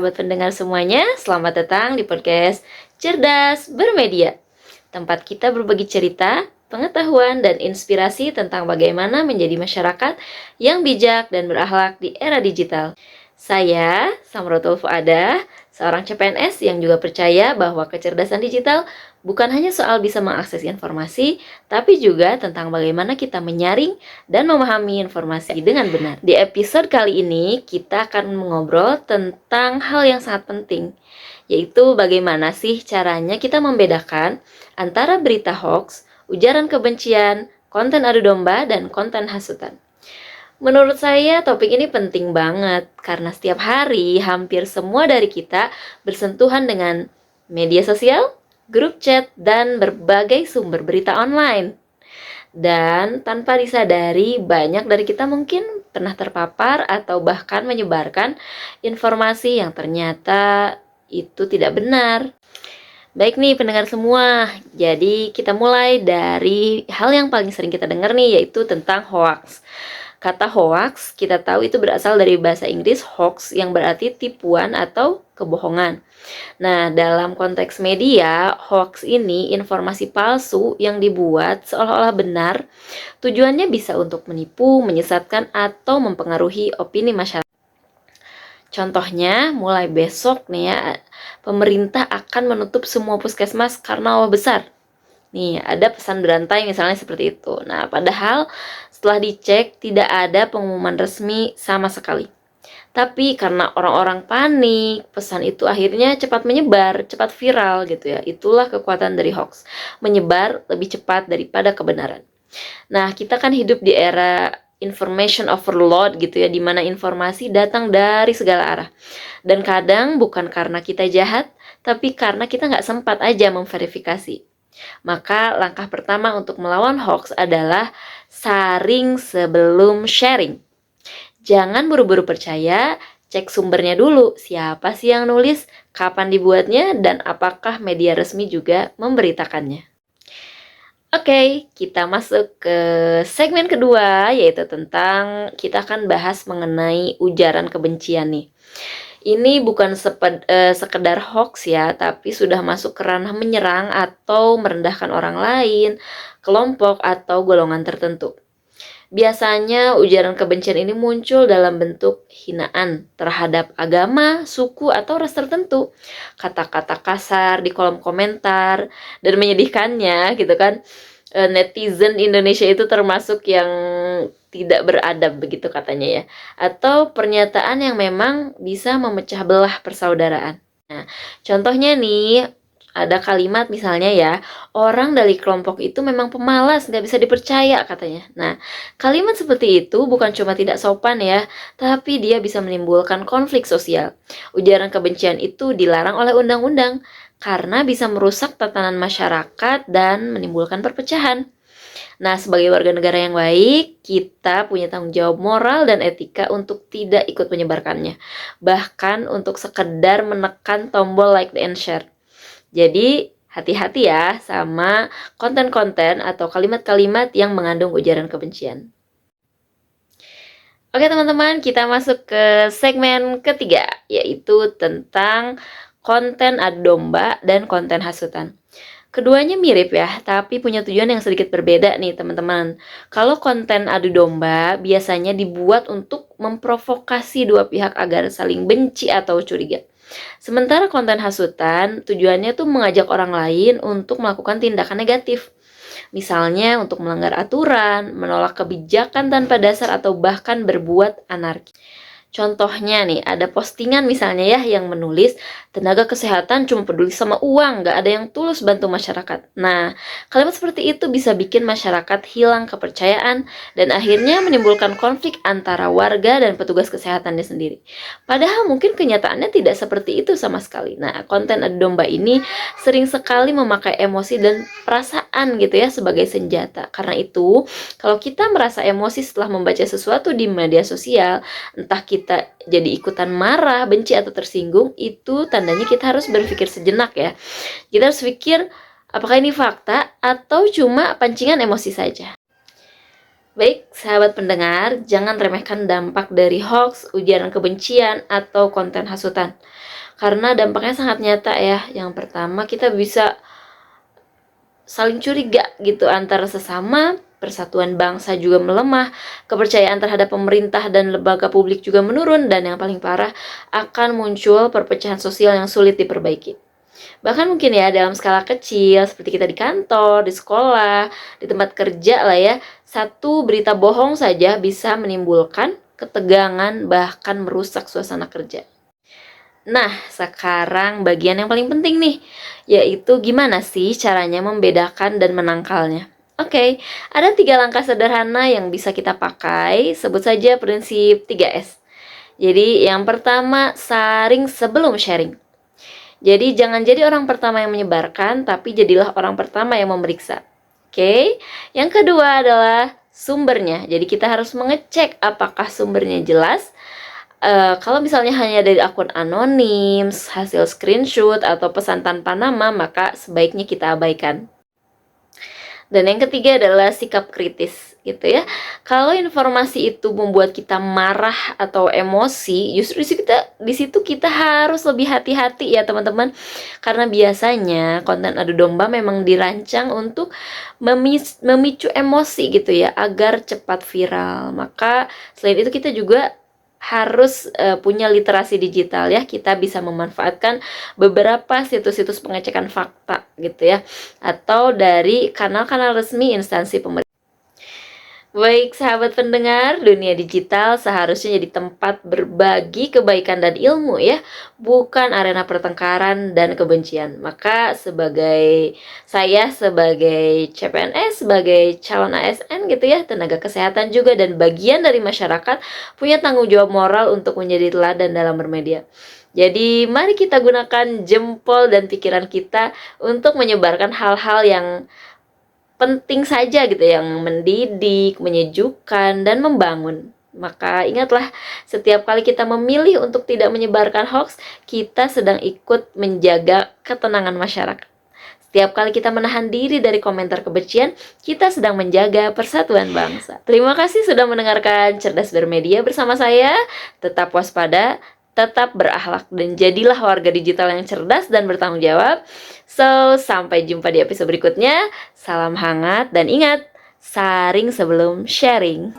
sahabat pendengar semuanya, selamat datang di podcast Cerdas Bermedia. Tempat kita berbagi cerita, pengetahuan, dan inspirasi tentang bagaimana menjadi masyarakat yang bijak dan berakhlak di era digital. Saya, Samrotul Fuadah, seorang CPNS yang juga percaya bahwa kecerdasan digital bukan hanya soal bisa mengakses informasi, tapi juga tentang bagaimana kita menyaring dan memahami informasi dengan benar. Di episode kali ini, kita akan mengobrol tentang hal yang sangat penting, yaitu bagaimana sih caranya kita membedakan antara berita hoax, ujaran kebencian, konten adu domba, dan konten hasutan. Menurut saya topik ini penting banget karena setiap hari hampir semua dari kita bersentuhan dengan media sosial, grup chat, dan berbagai sumber berita online. Dan tanpa disadari banyak dari kita mungkin pernah terpapar atau bahkan menyebarkan informasi yang ternyata itu tidak benar. Baik nih pendengar semua, jadi kita mulai dari hal yang paling sering kita dengar nih, yaitu tentang hoax. Kata hoax kita tahu itu berasal dari bahasa Inggris hoax yang berarti tipuan atau kebohongan. Nah, dalam konteks media, hoax ini informasi palsu yang dibuat seolah-olah benar. Tujuannya bisa untuk menipu, menyesatkan, atau mempengaruhi opini masyarakat. Contohnya, mulai besok nih ya, pemerintah akan menutup semua puskesmas karena wabah besar. Nih, ada pesan berantai misalnya seperti itu. Nah, padahal setelah dicek tidak ada pengumuman resmi sama sekali. Tapi karena orang-orang panik, pesan itu akhirnya cepat menyebar, cepat viral gitu ya. Itulah kekuatan dari hoax, menyebar lebih cepat daripada kebenaran. Nah, kita kan hidup di era information overload gitu ya, di mana informasi datang dari segala arah. Dan kadang bukan karena kita jahat, tapi karena kita nggak sempat aja memverifikasi. Maka langkah pertama untuk melawan hoax adalah saring sebelum sharing. Jangan buru-buru percaya, cek sumbernya dulu. Siapa sih yang nulis, kapan dibuatnya, dan apakah media resmi juga memberitakannya. Oke, kita masuk ke segmen kedua, yaitu tentang kita akan bahas mengenai ujaran kebencian nih. Ini bukan sekedar hoax ya, tapi sudah masuk ke ranah menyerang atau merendahkan orang lain, kelompok, atau golongan tertentu. Biasanya ujaran kebencian ini muncul dalam bentuk hinaan terhadap agama, suku, atau ras tertentu. Kata-kata kasar di kolom komentar, dan menyedihkannya gitu kan, netizen Indonesia itu termasuk yang tidak beradab begitu katanya ya, atau pernyataan yang memang bisa memecah belah persaudaraan. Nah, contohnya nih, ada kalimat misalnya ya, orang dari kelompok itu memang pemalas, nggak bisa dipercaya katanya. Nah, kalimat seperti itu bukan cuma tidak sopan ya, tapi dia bisa menimbulkan konflik sosial. Ujaran kebencian itu dilarang oleh undang-undang karena bisa merusak tatanan masyarakat dan menimbulkan perpecahan. Nah, sebagai warga negara yang baik, kita punya tanggung jawab moral dan etika untuk tidak ikut menyebarkannya. Bahkan untuk sekedar menekan tombol like and share. Jadi, hati-hati ya sama konten-konten atau kalimat-kalimat yang mengandung ujaran kebencian. Oke teman-teman, kita masuk ke segmen ketiga, yaitu tentang konten adu domba dan konten hasutan. Keduanya mirip ya, tapi punya tujuan yang sedikit berbeda nih teman-teman. Kalau konten adu domba biasanya dibuat untuk memprovokasi dua pihak agar saling benci atau curiga. Sementara konten hasutan tujuannya tuh mengajak orang lain untuk melakukan tindakan negatif. Misalnya untuk melanggar aturan, menolak kebijakan tanpa dasar, atau bahkan berbuat anarki. Contohnya nih, ada postingan misalnya ya yang menulis tenaga kesehatan cuma peduli sama uang, nggak ada yang tulus bantu masyarakat. Nah, kalimat seperti itu bisa bikin masyarakat hilang kepercayaan dan akhirnya menimbulkan konflik antara warga dan petugas kesehatannya sendiri. Padahal mungkin kenyataannya tidak seperti itu sama sekali. Nah, konten adu domba ini sering sekali memakai emosi dan perasaan gitu ya sebagai senjata. Karena itu, kalau kita merasa emosi setelah membaca sesuatu di media sosial, entah kita jadi ikutan marah, benci, atau tersinggung, itu tandanya kita harus berpikir sejenak ya. Kita harus pikir apakah ini fakta atau cuma pancingan emosi saja. Baik, sahabat pendengar, jangan remehkan dampak dari hoax, ujaran kebencian, atau konten hasutan. Karena dampaknya sangat nyata ya. Yang pertama, kita bisa saling curiga gitu antara sesama, persatuan bangsa juga melemah, kepercayaan terhadap pemerintah dan lembaga publik juga menurun, dan yang paling parah, akan muncul perpecahan sosial yang sulit diperbaiki. Bahkan mungkin ya dalam skala kecil seperti kita di kantor, di sekolah, di tempat kerja lah ya, satu berita bohong saja bisa menimbulkan ketegangan bahkan merusak suasana kerja. Nah, sekarang bagian yang paling penting nih, yaitu gimana sih caranya membedakan dan menangkalnya. Oke, ada 3 langkah sederhana yang bisa kita pakai, sebut saja prinsip 3S. Jadi yang pertama, saring sebelum sharing. Jadi jangan jadi orang pertama yang menyebarkan, tapi jadilah orang pertama yang memeriksa. Oke, yang kedua adalah sumbernya. Jadi kita harus mengecek apakah sumbernya jelas. Kalau misalnya hanya dari akun anonim, hasil screenshot, atau pesan tanpa nama, maka sebaiknya kita abaikan. Dan yang ketiga adalah sikap kritis gitu ya. Kalau informasi itu membuat kita marah atau emosi, justru di situ kita harus lebih hati-hati ya teman-teman. Karena biasanya konten adu domba memang dirancang untuk memicu emosi gitu ya, agar cepat viral. Maka selain itu kita juga harus punya literasi digital ya. Kita bisa memanfaatkan beberapa situs-situs pengecekan fakta gitu ya, atau dari kanal-kanal resmi instansi pemerintah. Baik sahabat pendengar, dunia digital seharusnya jadi tempat berbagi kebaikan dan ilmu ya, bukan arena pertengkaran dan kebencian. Maka saya sebagai CPNS, sebagai calon ASN gitu ya, tenaga kesehatan juga dan bagian dari masyarakat, punya tanggung jawab moral untuk menjadi teladan dalam bermedia. Jadi mari kita gunakan jempol dan pikiran kita untuk menyebarkan hal-hal yang penting saja gitu, yang mendidik, menyejukkan, dan membangun. Maka ingatlah, setiap kali kita memilih untuk tidak menyebarkan hoax, kita sedang ikut menjaga ketenangan masyarakat. Setiap kali kita menahan diri dari komentar kebencian, kita sedang menjaga persatuan bangsa. Terima kasih sudah mendengarkan Cerdas Bermedia bersama saya. Tetap waspada, tetap berakhlak, dan jadilah warga digital yang cerdas dan bertanggung jawab. So, sampai jumpa di episode berikutnya. Salam hangat dan ingat, saring sebelum sharing.